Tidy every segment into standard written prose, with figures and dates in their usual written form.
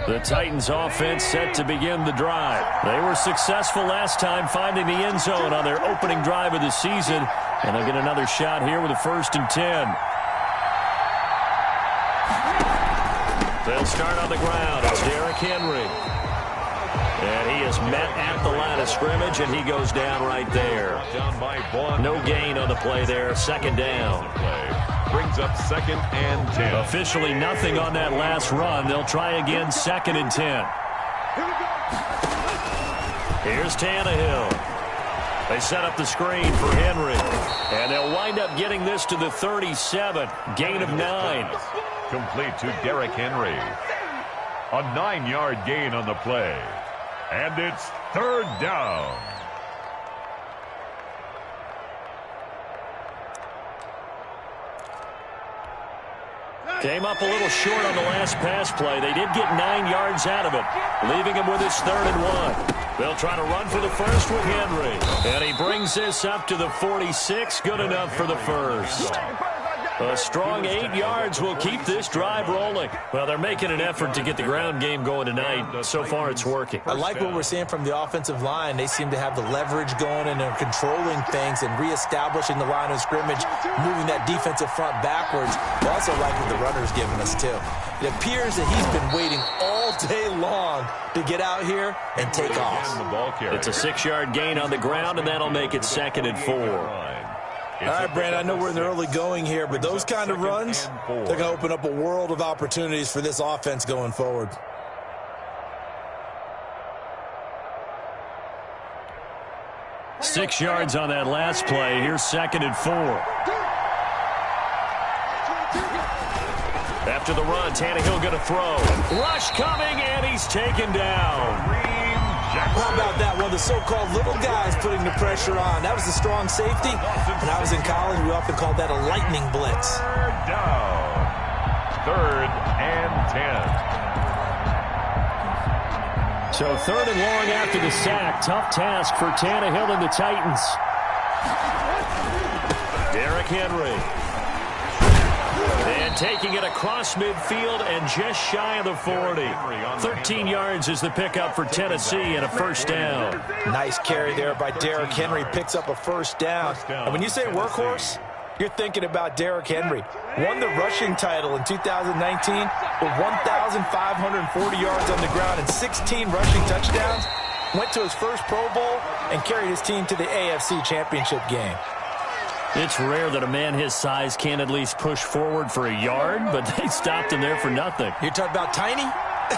The Titans offense set to begin the drive. They were successful last time finding the end zone on their opening drive of the season. And they'll get another shot here with a 1st and 10. They'll start on the ground. It's Derrick Henry. And he is met at the line of scrimmage, and he goes down right there. No gain on the play there. 2nd down. Brings up 2nd and 10. Officially nothing on that last run. They'll try again 2nd and 10. Here's Tannehill. They set up the screen for Henry. And they'll wind up getting this to the 37. Gain of 9. Complete to Derrick Henry. A 9-yard gain on the play. And it's 3rd down. Came up a little short on the last pass play. They did get 9 yards out of it, leaving him with his 3rd and 1. They'll try to run for the first with Henry. And he brings this up to the 46. Good enough for the first. A strong 8 yards will keep this drive rolling. Well, they're making an effort to get the ground game going tonight. So far, it's working. I like what we're seeing from the offensive line. They seem to have the leverage going, and they're controlling things and reestablishing the line of scrimmage, moving that defensive front backwards. I also like what the runner's giving us, too. It appears that he's been waiting all day long to get out here and take off. It's a 6-yard gain on the ground, and that'll make it 2nd and 4. All right, Brandon, I know we're in the early going here, but those kind of runs, they're going to open up a world of opportunities for this offense going forward. Six yards on that last play. Here's 2nd and 4. After the run, Tannehill going to throw. Rush coming, and he's taken down. How about that? One of the so-called little guys putting the pressure on. That was the strong safety. When I was in college, we often called that a lightning blitz. Down. 3rd and 10. So 3rd and long after the sack. Tough task for Tannehill and the Titans. Derrick Henry. And taking it across midfield and just shy of the 40. 13 yards is the pickup for Tennessee and a 1st down. Nice carry there by Derrick Henry. Picks up a 1st down. And when you say workhorse, you're thinking about Derrick Henry. Won the rushing title in 2019 with 1,540 yards on the ground and 16 rushing touchdowns. Went to his first Pro Bowl and carried his team to the AFC Championship game. It's rare that a man his size can't at least push forward for a yard, but they stopped him there for nothing. You're talking about Tiny?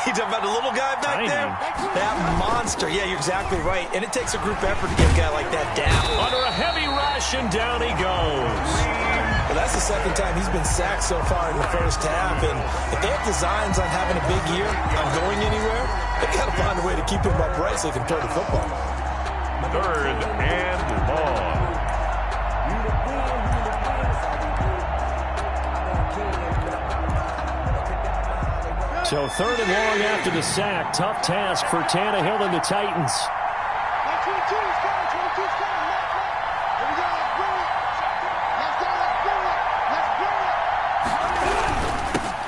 You're talking about the little guy back there? That monster. Yeah, you're exactly right. And it takes a group effort to get a guy like that down. Under a heavy rush, and down he goes. Well, that's the 2nd time he's been sacked so far in the first half. And if they have designs on having a big year, on going anywhere, they've got to find a way to keep him upright so they can throw the football. 3rd and long. So 3rd and long after the sack. Tough task for Tannehill and the Titans.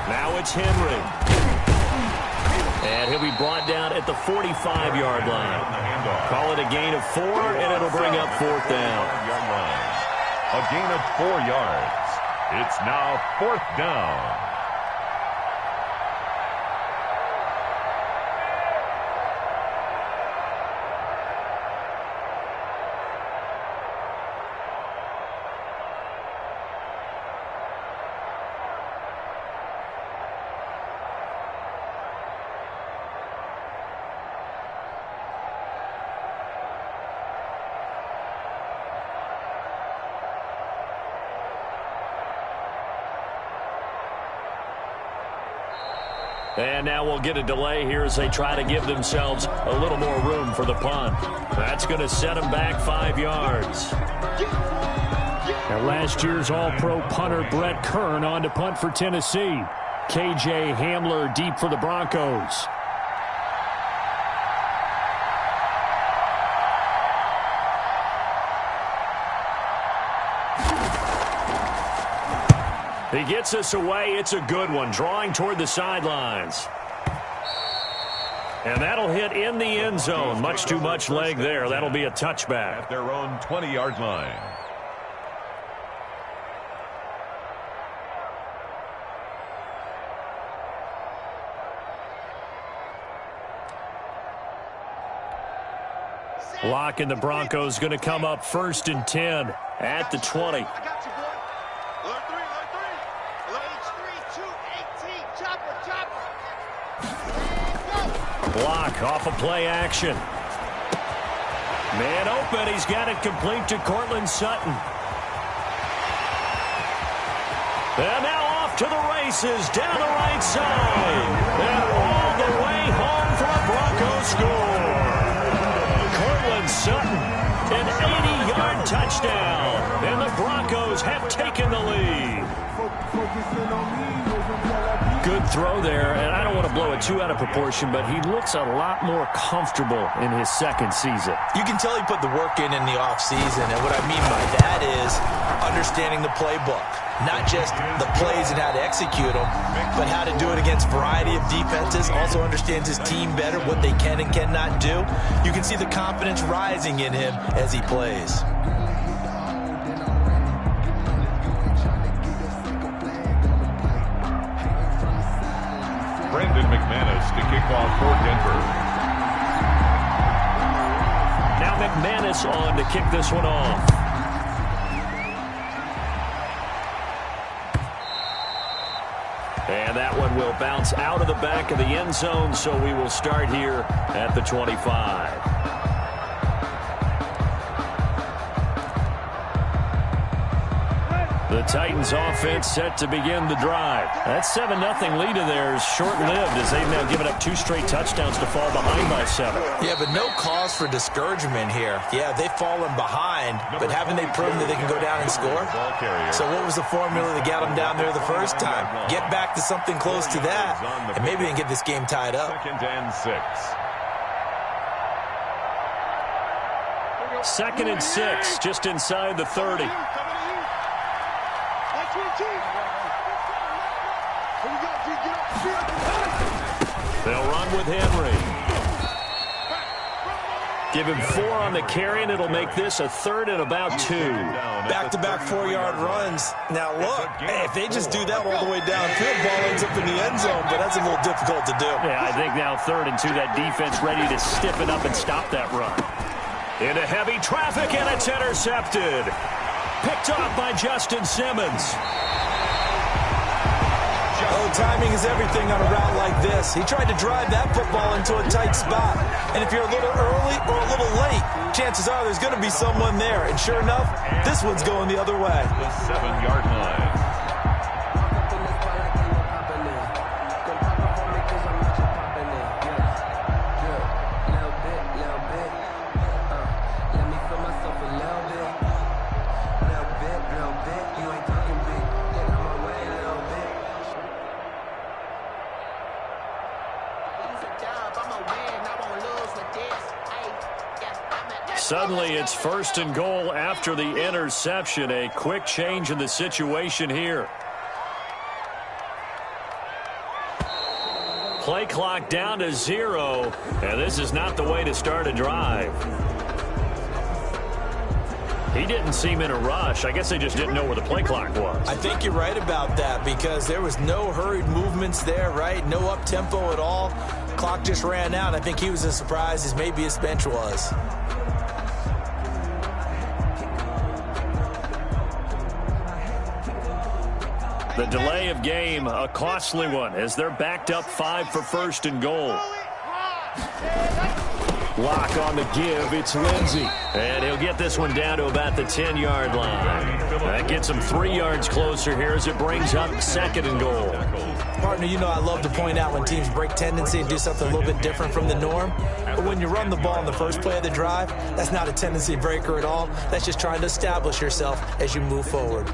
Now it's Henry. And he'll be brought down at the 45-yard line. Call it a gain of 4, and it'll bring up 4th down. A gain of 4 yards. It's now 4th down. And now we'll get a delay here as they try to give themselves a little more room for the punt. That's going to set them back 5 yards. Now last year's All-Pro punter Brett Kern on to punt for Tennessee. KJ Hamler deep for the Broncos. He gets us away. It's a good one, drawing toward the sidelines. And that'll hit in the end zone. Much too much leg there. That'll be a touchback. At their own 20-yard line. Lock and the Broncos going to come up 1st and 10 at the 20. Block off of play action. Man open. He's got it complete to Cortland Sutton. And now off to the races down the right side. And all the way home for a Broncos score. Cortland Sutton, an 80-yard touchdown. And the Broncos have taken the lead. Good throw there, and I don't want to blow it too out of proportion, but he looks a lot more comfortable in his second season. You can tell he put the work in the offseason, and what I mean by that is understanding the playbook. Not just the plays and how to execute them, but how to do it against a variety of defenses. Also understands his team better, what they can and cannot do. You can see the confidence rising in him as he plays. Brandon McManus to kick off for Denver. Now McManus on to kick this one off. And that one will bounce out of the back of the end zone, so we will start here at the 25. The Titans offense set to begin the drive. That 7-0 lead of theirs short-lived as they've now given up 2 straight touchdowns to fall behind by 7. Yeah, but no cause for discouragement here. Yeah, they've fallen behind, but haven't they proven that they can go down and score? So what was the formula that got them down there the first time? Get back to something close to that, and maybe they can get this game tied up. 2nd and 6. 2nd and 6, just inside the 30. They'll run with Henry. Give him 4 on the carry, and it'll make this a 3rd and about 2. Back-to-back 4-yard runs. Now, look, if they just do that all the way downfield, ball ends up in the end zone, but that's a little difficult to do. Yeah, I think now 3rd and 2, that defense ready to stiffen up and stop that run. Into heavy traffic, and it's intercepted. Picked off by Justin Simmons. Oh, timing is everything on a route like this. He tried to drive that football into a tight spot. And if you're a little early or a little late, chances are there's going to be someone there. And sure enough, this one's going the other way. The 7-yard line. Suddenly, it's 1st and goal after the interception. A quick change in the situation here. Play clock down to 0, and this is not the way to start a drive. He didn't seem in a rush. I guess they just didn't know where the play clock was. I think you're right about that because there was no hurried movements there, right? No up-tempo at all. Clock just ran out. I think he was as surprised as maybe his bench was. The delay of game, a costly one, as they're backed up 5 for 1st and goal. Lock on the give, it's Lindsey. And he'll get this one down to about the 10-yard line. That gets him 3 yards closer here as it brings up 2nd and goal. Partner, you know I love to point out when teams break tendency and do something a little bit different from the norm. But when you run the ball in the first play of the drive, that's not a tendency breaker at all. That's just trying to establish yourself as you move forward.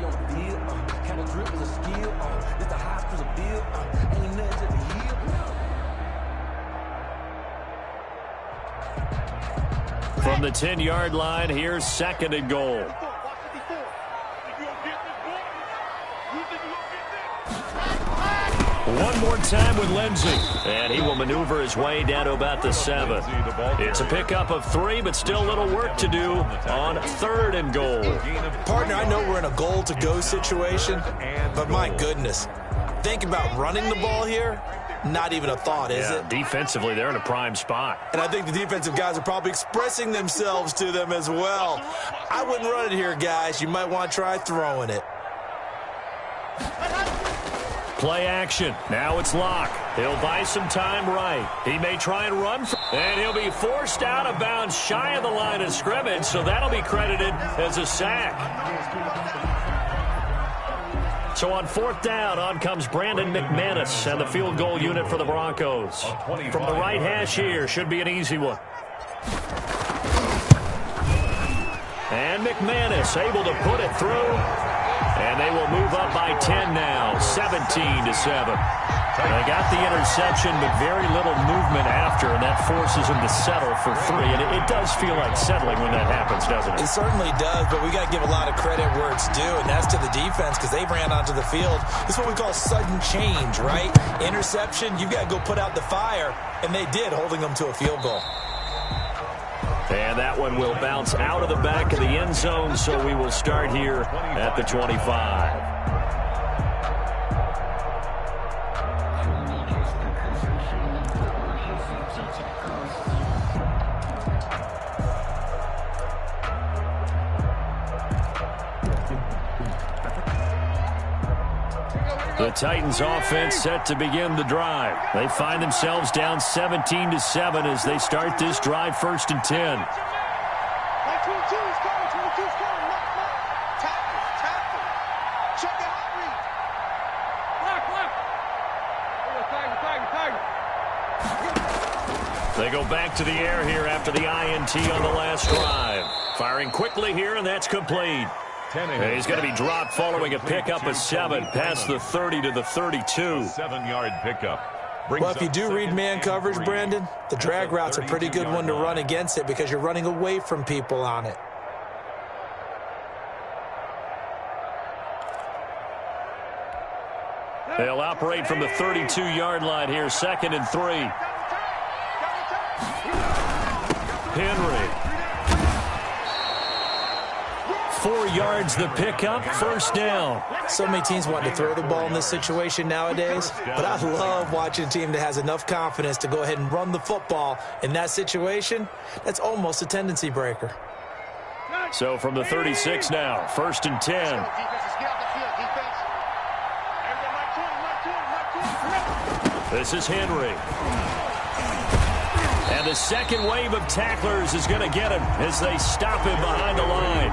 From the 10-yard line, here's 2nd and goal. One more time with Lindsey. And he will maneuver his way down to about the 7. It's a pickup of 3, but still a little work to do on 3rd and goal. Partner, I know we're in a goal-to-go situation, but my goodness. Think about running the ball here. Not even a thought, is it? Defensively, they're in a prime spot. And I think the defensive guys are probably expressing themselves to them as well. I wouldn't run it here, guys. You might want to try throwing it. Play action. Now it's Locke. He'll buy some time right. He may try and run. And he'll be forced out of bounds shy of the line of scrimmage, so that'll be credited as a sack. So on 4th down, on comes Brandon McManus and the field goal unit for the Broncos. From the right hash here, should be an easy one. And McManus able to put it through. And they will move up by 10 now, 17-7. They got the interception, but very little movement after, and that forces them to settle for 3. And it does feel like settling when that happens, doesn't it? It certainly does, but we got to give a lot of credit where it's due, and that's to the defense because they ran onto the field. It's what we call sudden change, right? Interception, you've got to go put out the fire, and they did, holding them to a field goal. And that one will bounce out of the back of the end zone, so we will start here at the 25. The Titans offense set to begin the drive. They find themselves down 17-7 as they start this drive 1st and 10. They go back to the air here after the INT on the last drive. Firing quickly here, and that's complete. And he's going to be dropped following a pickup of 7 past the 30 to the 32. 7-yard pickup. Well, if you do read man coverage, Brandon, the drag route's a pretty good one to run against it because you're running away from people on it. They'll operate from the 32-yard line here, 2nd and 3. Henry. 4 yards the pickup, 1st down. So many teams want to throw the ball in this situation nowadays, but I love watching a team that has enough confidence to go ahead and run the football. In that situation, that's almost a tendency breaker. So from the 36 now, 1st and 10. This is Henry. And the second wave of tacklers is going to get him as they stop him behind the line.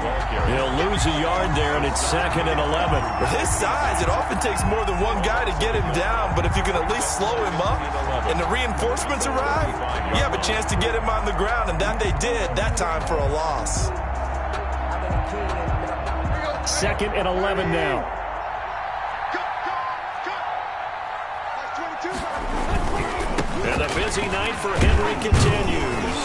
He'll lose a yard there, and it's 2nd and 11. With his size, it often takes more than one guy to get him down, but if you can at least slow him up and the reinforcements arrive, you have a chance to get him on the ground, and that they did, that time for a loss. 2nd and 11 now. And the busy night for Henry continues.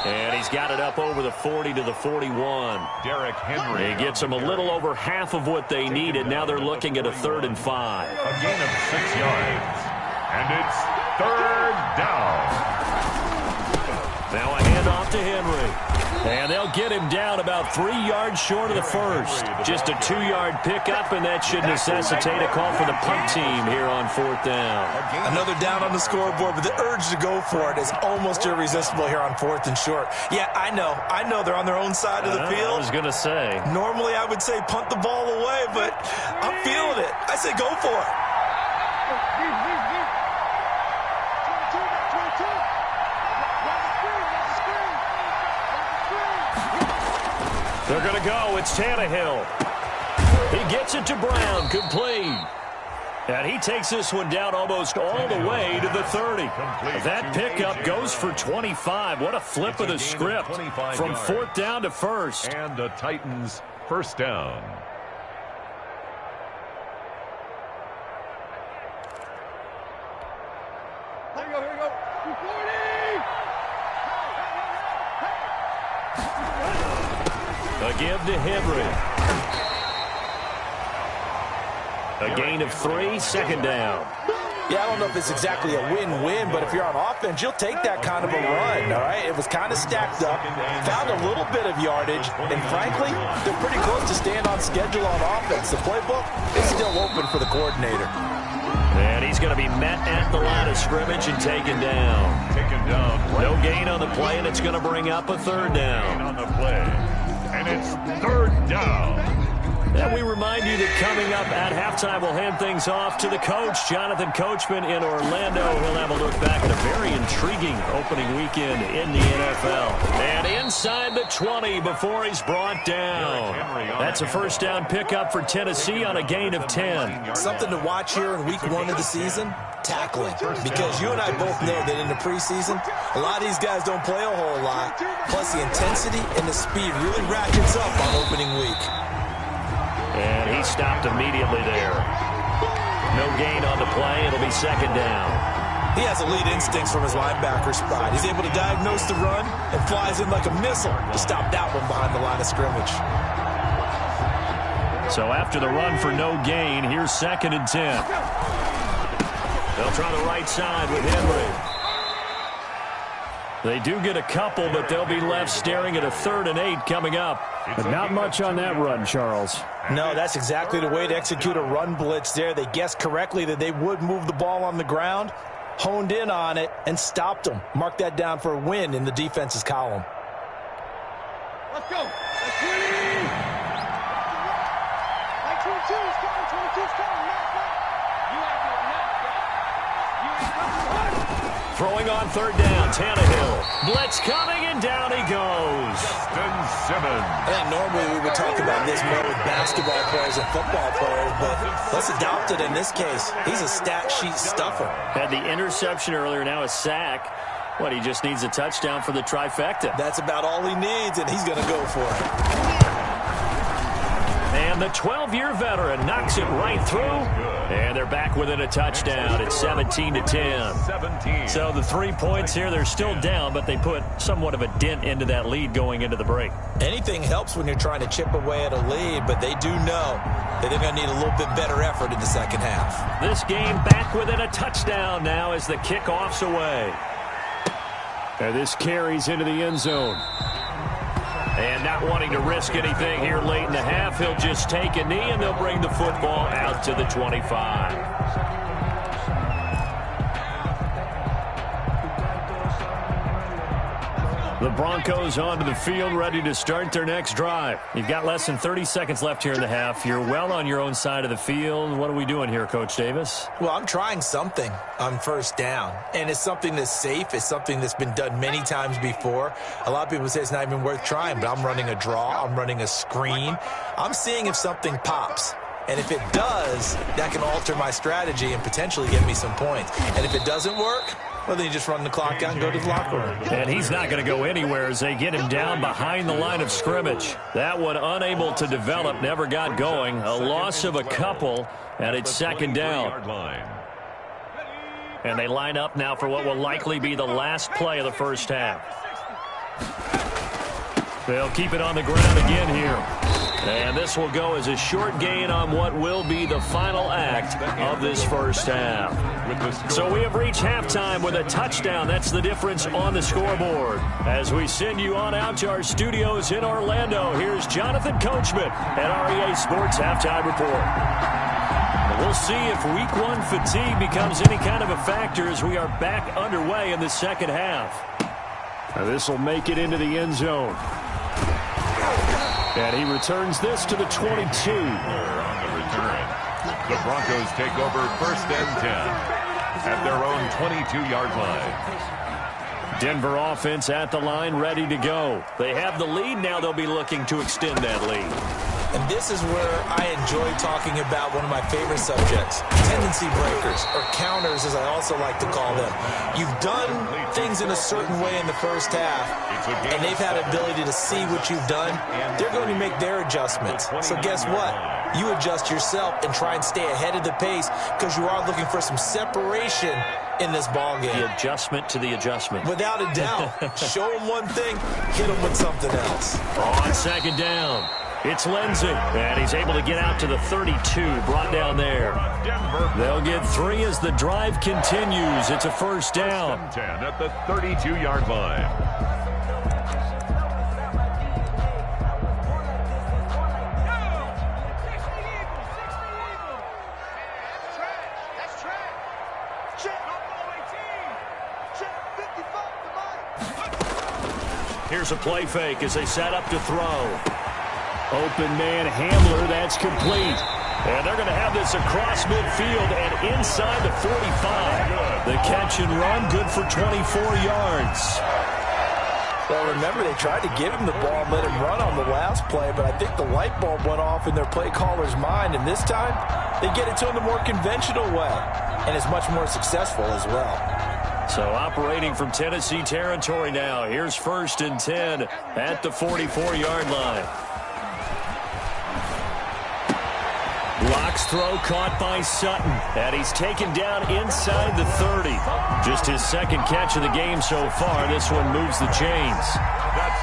And he's got it up over the 40 to the 41. Derrick Henry. He gets them a little over half of what they needed. Now they're looking at a 3rd and 5. A gain of 6 yards. And it's 3rd down. Now a handoff to Henry. And they'll get him down about 3 yards short of the first. Just a 2-yard pickup, and that should necessitate a call for the punt team here on 4th down. Another down on the scoreboard, but the urge to go for it is almost irresistible here on 4th and short. Yeah, I know they're on their own side of the field. I was going to say. Normally I would say punt the ball away, but I'm feeling it. I say go for it. They're going to go. It's Tannehill. He gets it to Brown. Complete. And he takes this one down almost all the way to the 30. That pickup goes for 25. What a flip of the script from 4th down to 1st. And the Titans 1st down. Here we go. 240. A give to Henry. A gain of 3, 2nd down. Yeah, I don't know if it's exactly a win-win, but if you're on offense, you'll take that kind of a run, all right? It was kind of stacked up, found a little bit of yardage, and frankly, they're pretty close to staying on schedule on offense. The playbook is still open for the coordinator. And he's going to be met at the line of scrimmage and taken down. No gain on the play, and it's going to bring up a third down. On the play, and it's third down. And we remind you that coming up at halftime, we'll hand things off to the coach, Jonathan Coachman in Orlando. He'll have a look back at a very intriguing opening weekend in the NFL. And inside the 20 before he's brought down. That's a first down pickup for Tennessee on a gain of 10. Something to watch here in week 1 of the season, tackling. Because you and I both know that in the preseason, a lot of these guys don't play a whole lot. Plus the intensity and the speed really ratchets up on opening week. And he stopped immediately there. No gain on the play. It'll be second down. He has elite instincts from his linebacker spot. He's able to diagnose the run and flies in like a missile to stop that one behind the line of scrimmage. So after the run for no gain, here's second and 10. They'll try the right side with Henry. They do get a couple, but they'll be left staring at a 3rd and 8 coming up. But not much on that run, Charles. No, that's exactly the way to execute a run blitz there. They guessed correctly that they would move the ball on the ground, honed in on it, and stopped them. Mark that down for a win in the defense's column. Let's go. Let's go. 22 is coming. 22 is coming. You have to Throwing on third down, Tannehill. Blitz coming, and down he goes. Justin Simmons. I think normally we would talk about this more with basketball players and football players, but let's adopt it in this case. He's a stat sheet stuffer. Had the interception earlier, now a sack. What, he just needs a touchdown for the trifecta. That's about all he needs, and he's going to go for it. And the 12-year veteran knocks it right through. And they're back within a touchdown. It's 17-10. So the 3 points here, they're still down, but they put somewhat of a dent into that lead going into the break. Anything helps when you're trying to chip away at a lead, but they do know that they're going to need a little bit better effort in the second half. This game back within a touchdown now as the kickoff's away. And this carries into the end zone. And not wanting to risk anything here late in the half, he'll just take a knee, and they'll bring the football out to the 25. The Broncos onto the field, ready to start their next drive. You've got less than 30 seconds left here in the half. You're well on your own side of the field. What are we doing here, Coach Davis? Well, I'm trying something on first down, and it's something that's safe. It's something that's been done many times before. A lot of people say it's not even worth trying, but I'm running a draw. I'm running a screen. I'm seeing if something pops. And if it does, that can alter my strategy and potentially get me some points. And if it doesn't work, well, then you just run the clock out and go to the locker room. And he's not going to go anywhere as they get him down behind the line of scrimmage. That one unable to develop, never got going. A loss of a couple, and it's second down. And they line up now for what will likely be the last play of the first half. They'll keep it on the ground again here. And this will go as a short gain on what will be the final act of this first half. So we have reached halftime with a touchdown. That's the difference on the scoreboard. As we send you on out to our studios in Orlando, here's Jonathan Coachman at REA Sports Halftime Report. We'll see if Week 1 fatigue becomes any kind of a factor as we are back underway in the second half. Now this will make it into the end zone. And he returns this to the 22. On the return, the Broncos take over first and 10 at their own 22-yard line. Denver offense at the line, ready to go. They have the lead. Now they'll be looking to extend that lead. And this is where I enjoy talking about one of my favorite subjects, tendency breakers, or counters as I also like to call them. You've done things in a certain way in the first half, and they've had an ability to see what you've done. They're going to make their adjustments. So guess what? You adjust yourself and try and stay ahead of the pace because you are looking for some separation in this ball game. The adjustment to the adjustment. Without a doubt. Show them one thing, hit them with something else. On second down. It's Lindsey, and he's able to get out to the 32, brought down there. They'll get 3 as the drive continues. It's a first down. 10 at the 32-yard line. Here's a play fake as they set up to throw. Open man Hamler, that's complete. And they're going to have this across midfield and inside the 45. The catch and run, good for 24 yards. Well, remember, they tried to give him the ball and let him run on the last play, but I think the light bulb went off in their play caller's mind, and this time they get it to him the more conventional way, and it's much more successful as well. So operating from Tennessee territory now. Here's 1st and 10 at the 44-yard line. Locke's throw caught by Sutton, and he's taken down inside the 30. Just his second catch of the game so far. This one moves the chains.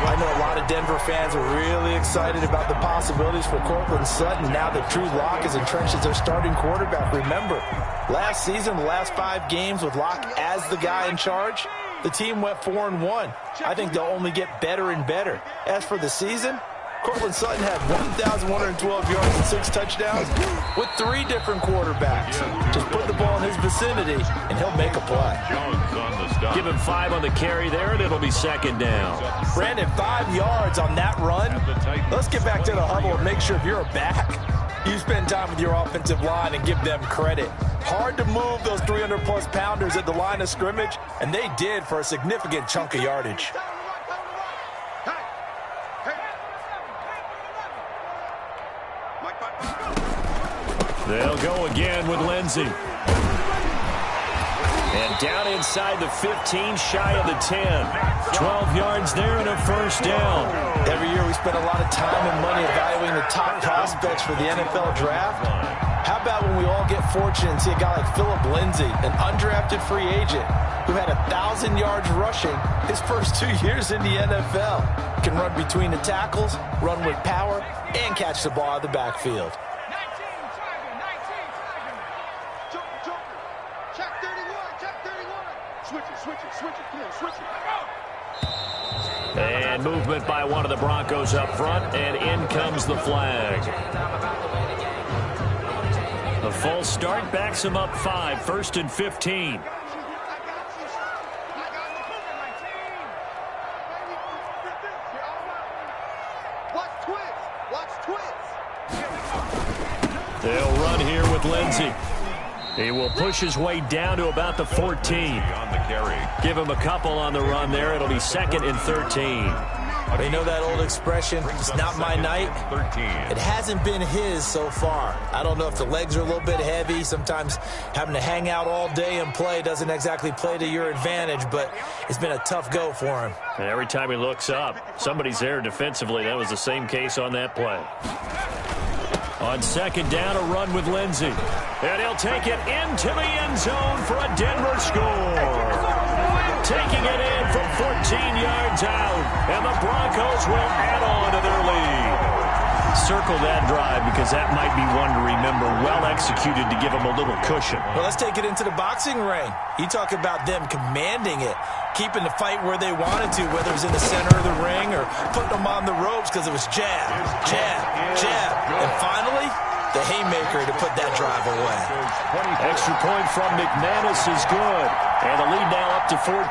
I know a lot of Denver fans are really excited about the possibilities for Courtland Sutton now that Drew Lock is entrenched as their starting quarterback. Remember, last season, the last 5 games with Lock as the guy in charge, the team went 4-1. I think they'll only get better and better. As for the season, Courtland Sutton had 1,112 yards and 6 touchdowns with 3 different quarterbacks. Just put the ball in his vicinity, and he'll make a play. Give him 5 on the carry there, and it'll be 2nd down. Brandon, 5 yards on that run. Let's get back to the huddle and make sure if you're a back, you spend time with your offensive line and give them credit. Hard to move those 300-plus pounders at the line of scrimmage, and they did for a significant chunk of yardage. They'll go again with Lindsey. And down inside the 15, shy of the 10. 12 yards there and a first down. Every year we spend a lot of time and money evaluating the top prospects for the NFL draft. How about when we all get fortunate and see a guy like Phillip Lindsay, an undrafted free agent who had 1,000 yards rushing his first 2 years in the NFL. Can run between the tackles, run with power, and catch the ball out of the backfield. And movement by one of the Broncos up front, and in comes the flag. The full start backs him up 5, 1st and 15. They'll run here with Lindsey. He will push his way down to about the 14. On the carry. Give him a couple on the run there. It'll be 2nd and 13. They know that old expression, it's not my night. 13. It hasn't been his so far. I don't know if the legs are a little bit heavy. Sometimes having to hang out all day and play doesn't exactly play to your advantage, but it's been a tough go for him. And every time he looks up, somebody's there defensively. That was the same case on that play. On 2nd down, a run with Lindsey. And he'll take it into the end zone for a Denver score. Taking it in from 14 yards out. And the Broncos will add on to their lead. Circle that drive because that might be one to remember. Well executed to give them a little cushion. Well, let's take it into the boxing ring. You talk about them commanding it, keeping the fight where they wanted to, whether it was in the center of the ring or putting them on the ropes because it was jab, jab, jab. And finally, the haymaker to put that drive away. Extra point from McManus is good. And the lead now up to 14.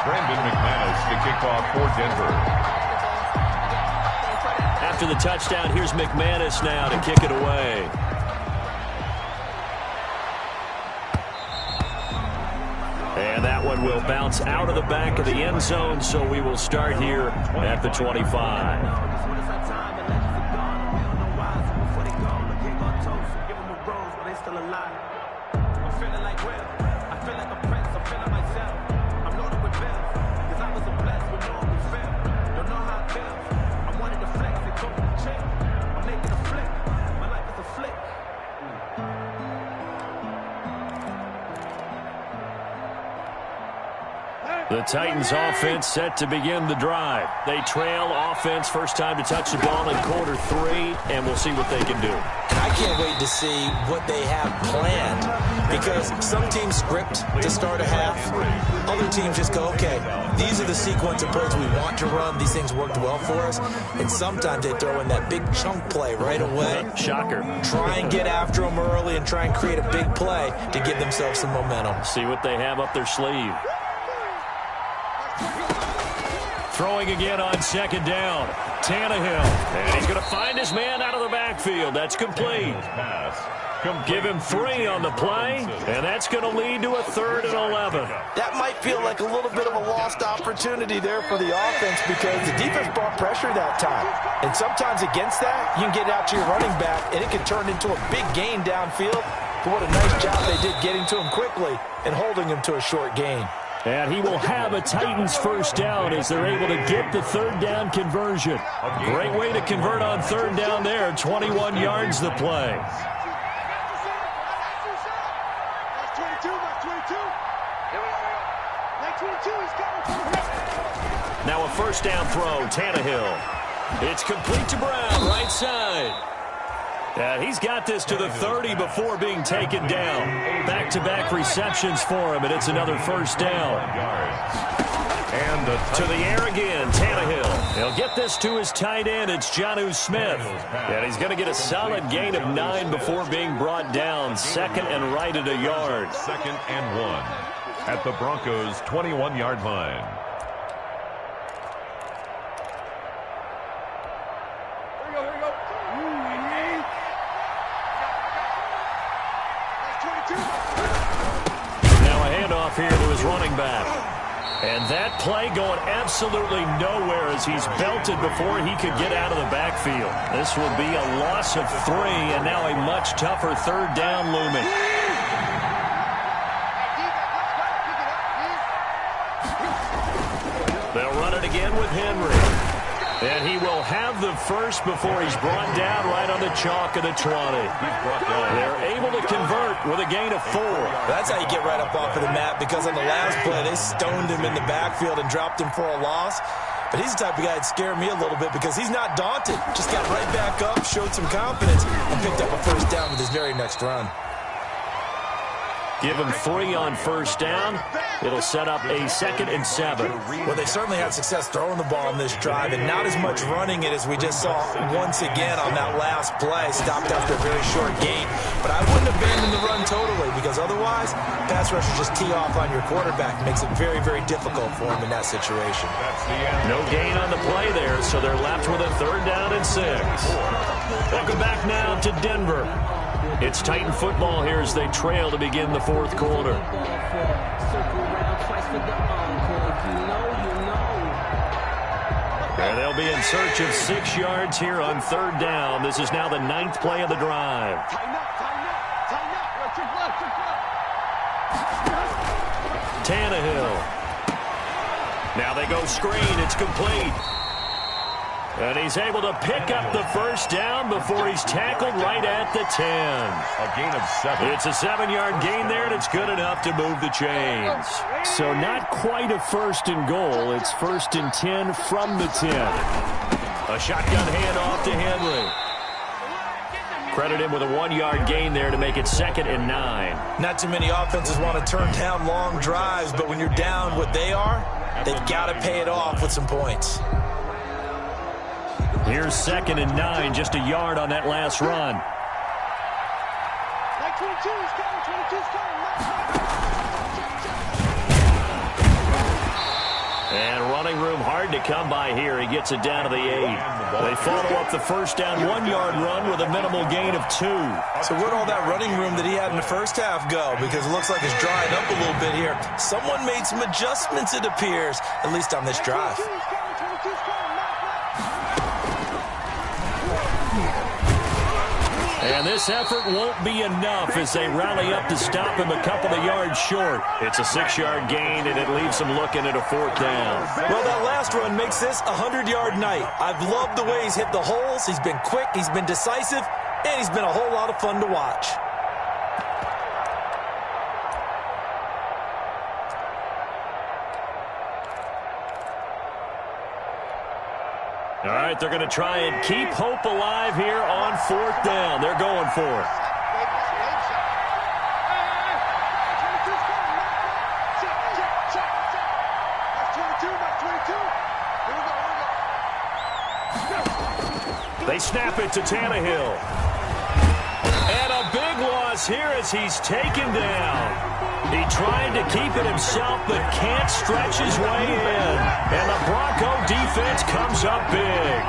Brandon McManus to kick off for Denver. After the touchdown, here's McManus now to kick it away. And that one will bounce out of the back of the end zone, so we will start here at the 25. The The Titans offense set to begin the drive. They trail offense, first time to touch the ball in quarter 3, and we'll see what they can do. I can't wait to see what they have planned, because some teams script to start a half. Other teams just go, okay, these are the sequence of plays we want to run. These things worked well for us. And sometimes they throw in that big chunk play right away. Shocker. Try and get after them early and try and create a big play to give themselves some momentum. See what they have up their sleeve. Throwing again on second down. Tannehill. And he's going to find his man out of the backfield. That's complete. Give him 3 on the play, and that's going to lead to a 3rd and 11. That might feel like a little bit of a lost opportunity there for the offense, because the defense brought pressure that time. And sometimes against that, you can get out to your running back, and it can turn into a big gain downfield. But what a nice job they did getting to him quickly and holding him to a short gain. And he will have a Titans first down as they're able to get the 3rd down conversion. Great way to convert on 3rd down there. 21 yards the play. Now a first down throw, Tannehill. It's complete to Brown, right side. And he's got this to the 30 before being taken down. Back-to-back receptions for him, and it's another first down. And to the air again, Tannehill. He'll get this to his tight end. It's Jonnu Smith. And he's going to get a solid gain of 9 before being brought down. 2nd and right at a yard. 2nd and 1 at the Broncos' 21-yard line. Now a handoff here to his running back. And that play going absolutely nowhere as he's belted before he could get out of the backfield. This will be a loss of 3, and now a much tougher 3rd down looming. They'll run it again with Henry. And he will have the first before he's brought down right on the chalk of the 20. They're able to convert with a gain of 4. That's how you get right up off of the mat, because on the last play, they stoned him in the backfield and dropped him for a loss. But he's the type of guy that scared me a little bit, because he's not daunted. Just got right back up, showed some confidence, and picked up a first down with his very next run. Give him 3 on first down. It'll set up a 2nd and 7. Well, they certainly had success throwing the ball on this drive, and not as much running it as we just saw once again on that last play. Stopped after a very short gain. But I wouldn't abandon the run totally, because otherwise, pass rushers just tee off on your quarterback. It makes it very, very difficult for him in that situation. No gain on the play there, so they're left with a 3rd down and 6. Welcome back now to Denver. It's Titan football here as they trail to begin the 4th quarter. And they'll be in search of 6 yards here on 3rd down. This is now the 9th play of the drive. Tannehill. Now they go screen. It's complete. And he's able to pick up the first down before he's tackled right at the 10. A gain of 7. It's a 7-yard gain there, and it's good enough to move the chains. So not quite a 1st and goal. It's 1st and 10 from the 10. A shotgun handoff to Henry. Credit him with a 1-yard gain there to make it 2nd and 9. Not too many offenses want to turn down long drives, but when you're down what they are, they've got to pay it off with some points. Here's 2nd and 9, just a yard on that last run. And running room hard to come by here. He gets it down to the 8. They follow up the first down 1-yard run with a minimal gain of 2. So where'd all that running room that he had in the first half go? Because it looks like it's drying up a little bit here. Someone made some adjustments, it appears, at least on this drive. And this effort won't be enough as they rally up to stop him a couple of yards short. It's a 6-yard gain, and it leaves him looking at a 4th down. Well, that last run makes this a 100-yard night. I've loved the way he's hit the holes. He's been quick, he's been decisive, and he's been a whole lot of fun to watch. All right, they're going to try and keep hope alive here on 4th down. They're going for it. They snap it to Tannehill. And a big loss here as he's taken down. He tried to keep it himself, but can't stretch his way in. And the Bronco defense comes up big.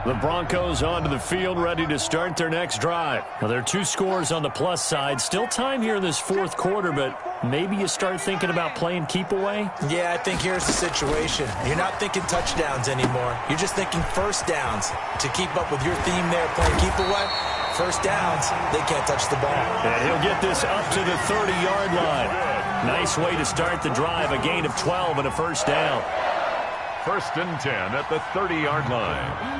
The Broncos onto the field, ready to start their next drive. Now, there are 2 scores on the plus side. Still time here in this 4th quarter, but maybe you start thinking about playing keep away? Yeah, I think here's the situation. You're not thinking touchdowns anymore. You're just thinking first downs. To keep up with your theme there, playing keep away, first downs, they can't touch the ball. And he'll get this up to the 30-yard line. Nice way to start the drive, a gain of 12 and a first down. 1st and 10 at the 30-yard line.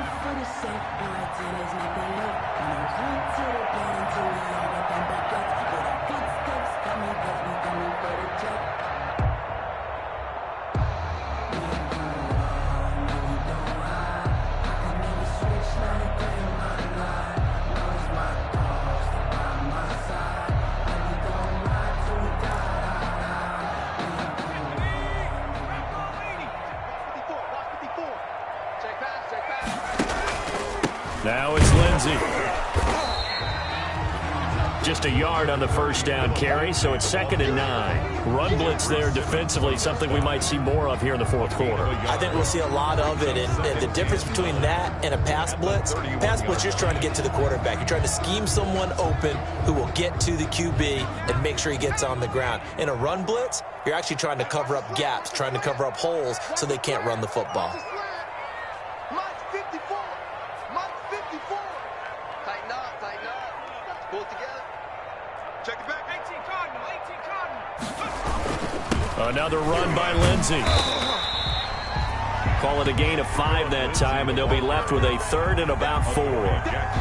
Now it's Lindsey. Just a yard on the first down carry, so it's 2nd and 9. Run blitz there defensively, something we might see more of here in the 4th quarter. I think we'll see a lot of it, and the difference between that and a pass blitz, you're just trying to get to the quarterback. You're trying to scheme someone open who will get to the QB and make sure he gets on the ground. In a run blitz, you're actually trying to cover up gaps, trying to cover up holes so they can't run the football. Another run by Lindsey. Call it a gain of 5 that time, and they'll be left with a 3rd and about 4.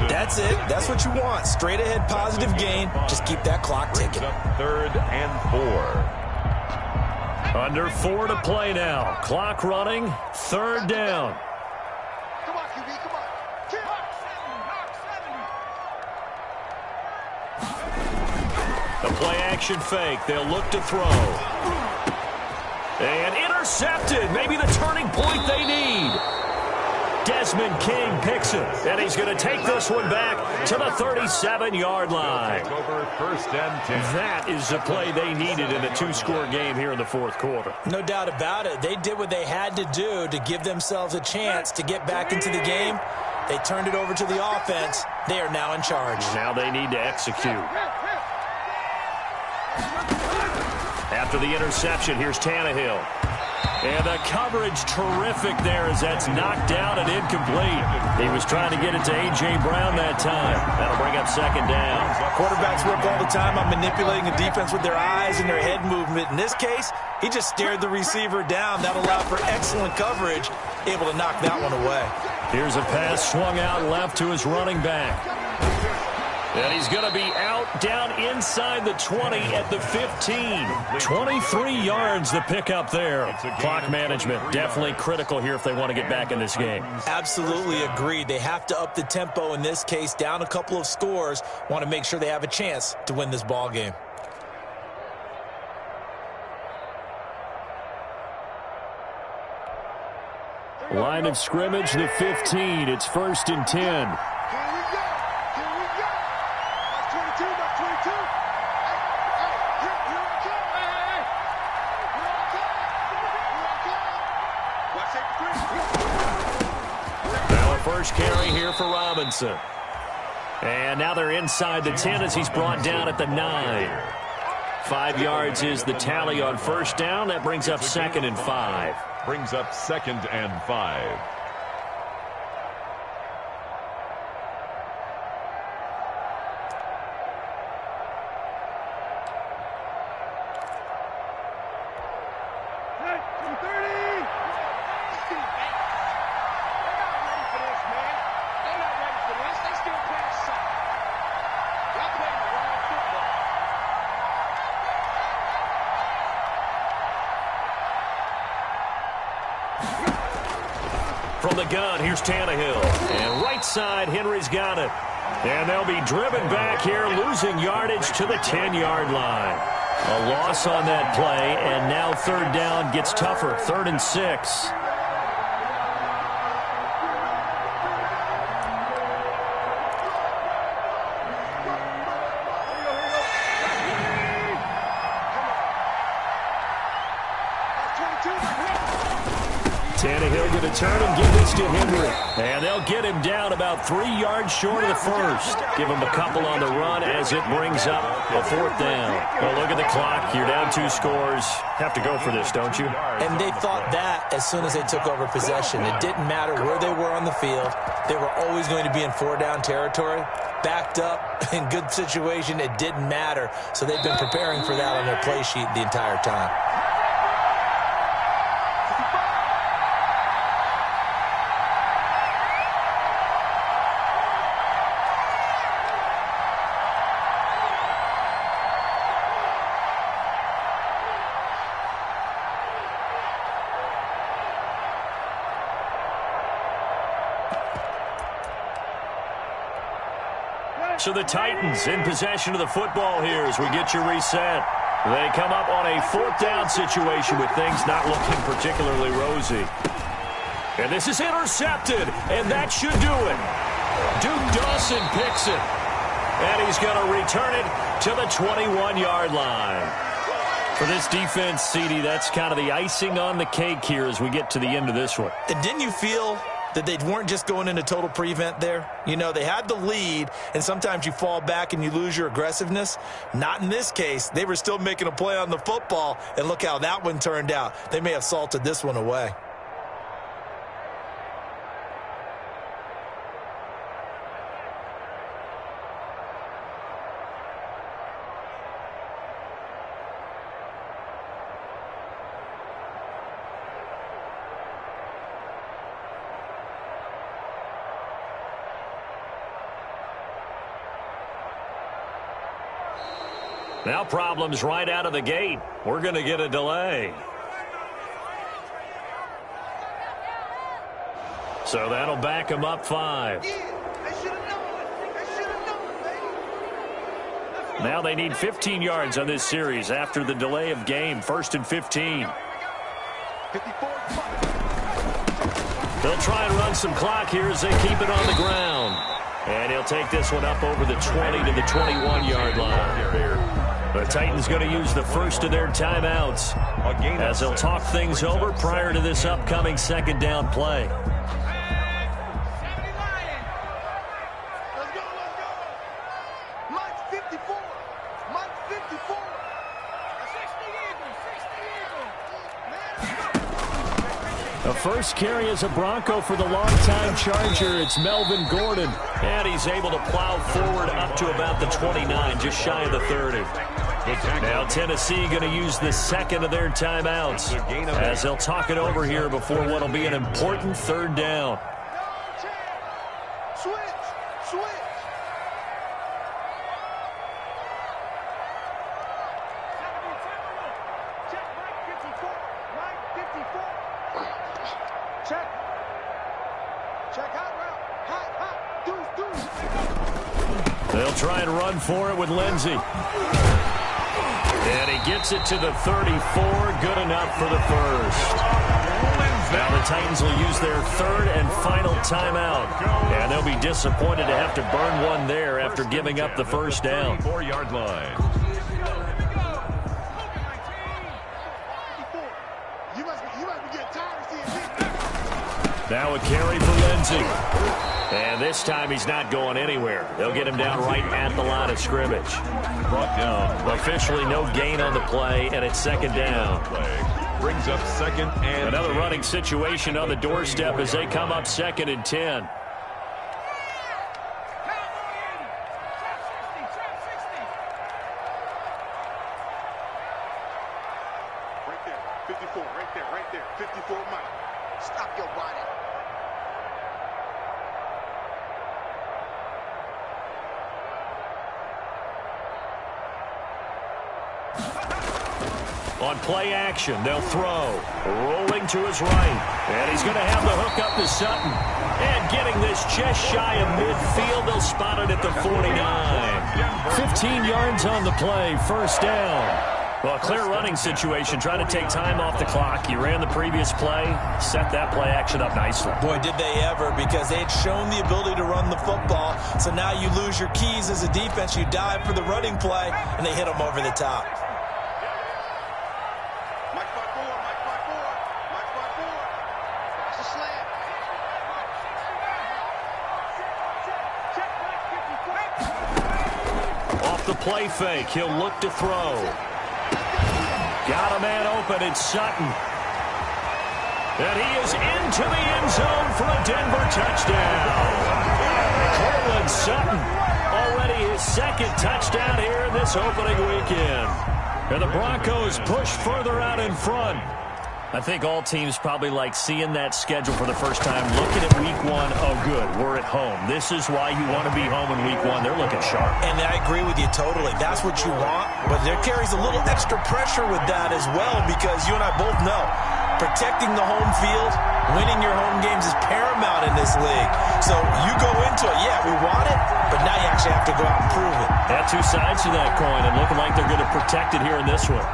That's it. That's what you want. Straight ahead positive gain. Just keep that clock ticking. 3rd and 4. Under 4 to play now. Clock running. 3rd down. Come on, QB, come on. The play action fake. They'll look to throw. And intercepted. Maybe the turning point they need. Desmond King picks it. And he's going to take this one back to the 37-yard line. Over 1st and 10. That is the play they needed in a 2-score game here in the 4th quarter. No doubt about it. They did what they had to do to give themselves a chance to get back into the game. They turned it over to the offense. They are now in charge. Now they need to execute. After the interception, here's Tannehill. And the coverage terrific there as that's knocked down and incomplete. He was trying to get it to A.J. Brown that time. That'll bring up 2nd down. Quarterbacks work all the time on manipulating the defense with their eyes and their head movement. In this case, he just stared the receiver down. That allowed for excellent coverage, able to knock that one away. Here's a pass swung out left to his running back. And he's going to be out down inside the 20 at the 15. 23 yards the pickup there. Clock management definitely critical here if they want to get back in this game. Absolutely agreed. They have to up the tempo in this case, down a couple of scores. Want to make sure they have a chance to win this ball game. Line of scrimmage, the 15. It's 1st and 10. First carry here for Robinson. And now they're inside the 10 as he's brought down at the 9. 5 yards is the tally on first down. That brings up 2nd and 5. Brings up 2nd and 5. From the gun, here's Tannehill. And right side, Henry's got it. And they'll be driven back here, losing yardage to the 10-yard line. A loss on that play, and now third down gets tougher. 3rd and 6. Tannehill going to turn and give this to Henry. And they'll get him down about 3 yards short of the first. Give him a couple on the run as it brings up a 4th down. Well, look at the clock. You're down 2 scores. Have to go for this, don't you? And they thought that as soon as they took over possession. It didn't matter where they were on the field. They were always going to be in 4-down territory. Backed up, in good situation, it didn't matter. So they've been preparing for that on their play sheet the entire time. So the Titans in possession of the football here as we get you reset. They come up on a 4th down situation with things not looking particularly rosy. And this is intercepted, and that should do it. Duke Dawson picks it. And he's going to return it to the 21-yard line. For this defense, CD, that's kind of the icing on the cake here as we get to the end of this one. And didn't you feel that they weren't just going into total prevent there? You know, they had the lead, and sometimes you fall back and you lose your aggressiveness. Not in this case. They were still making a play on the football, and look how that one turned out. They may have salted this one away. Now problems right out of the gate. We're going to get a delay. So that'll back them up 5. Now they need 15 yards on this series after the delay of game. 1st and 15. They'll try and run some clock here as they keep it on the ground. And he'll take this one up over the 20 to the 21-yard line. The Titans going to use the first of their timeouts as they'll talk things over prior to this upcoming 2nd down play. The first carry is a Bronco for the longtime Charger. It's Melvin Gordon. And he's able to plow forward up to about the 29, just shy of the 30. Now Tennessee going to use the 2nd of their timeouts as they'll talk it over here before what will be an important 3rd down. They'll try and run for it with Lindsey. And he gets it to the 34. Good enough for the first. Now the Titans will use their 3rd and final timeout. And they'll be disappointed to have to burn one there after giving up the first down. 4-yard line. Now a carry for Lindsey. And this time he's not going anywhere. They'll get him down right at the line of scrimmage. Brought down. Officially no gain on the play, and it's 2nd down. Brings up 2nd and Another running situation on the doorstep as they come up 2nd and 10. Right there, 54, right there, 54 Mike. Stop your body. On play action, they'll throw. Rolling to his right. And he's going to have the hook up to Sutton. And getting this just shy of midfield, they'll spot it at the 49. 15 yards on the play, first down. Well, clear running situation, trying to take time off the clock. You ran the previous play, set that play action up nicely. Boy, did they ever, because they had shown the ability to run the football. So now you lose your keys as a defense. You dive for the running play, and they hit them over the top. Off the play fake, he'll look to throw. Got a man open, it's Sutton. And he is into the end zone for a Denver touchdown. Cortland Sutton, already his second touchdown here in this opening weekend. And the Broncos push further out in front. I think all teams probably like seeing that schedule for the first time, looking at week one. Oh, good, we're at home. This is why you want to be home in week one. They're looking sharp. And I agree with you totally. That's what you want, but there carries a little extra pressure with that as well, because you and I both know protecting the home field, winning your home games is paramount in this league. So you go into it, yeah, we want it, but now you actually have to go out and prove it. Had two sides to that coin, and looking like they're going to protect it here in this one.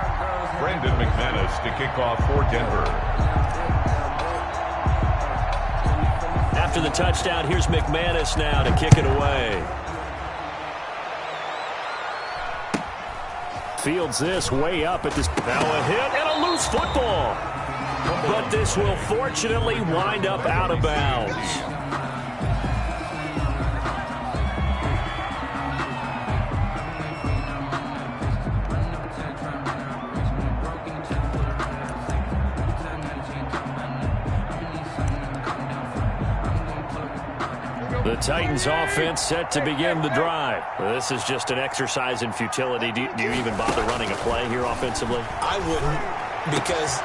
Brandon McManus to kick off for Denver. After the touchdown, here's McManus now to kick it away. Fields this way up at this. Now a hit and a loose football. But this will fortunately wind up out of bounds. The Titans offense set to begin the drive. This is just an exercise in futility. Do you even bother running a play here offensively? I wouldn't, because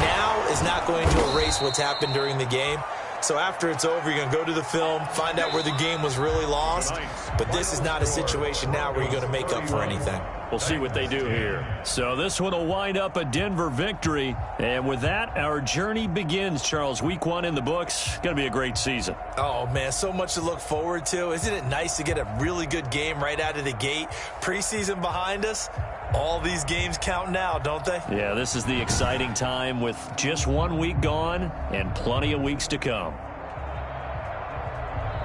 now is not going to erase what's happened during the game. So after it's over, you're going to go to the film, find out where the game was really lost. But this is not a situation now where you're going to make up for anything. We'll see what they do here. So this one will wind up a Denver victory. And with that, our journey begins, Charles. Week one in the books. Going to be a great season. Oh, man, so much to look forward to. Isn't it nice to get a really good game right out of the gate? Preseason behind us. All these games count now, don't they? Yeah, this is the exciting time with just 1 week gone and plenty of weeks to come.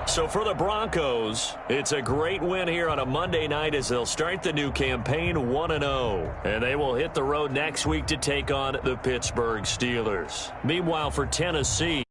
So for the Broncos, it's a great win here on a Monday night as they'll start the new campaign 1-0. And they will hit the road next week to take on the Pittsburgh Steelers. Meanwhile, for Tennessee,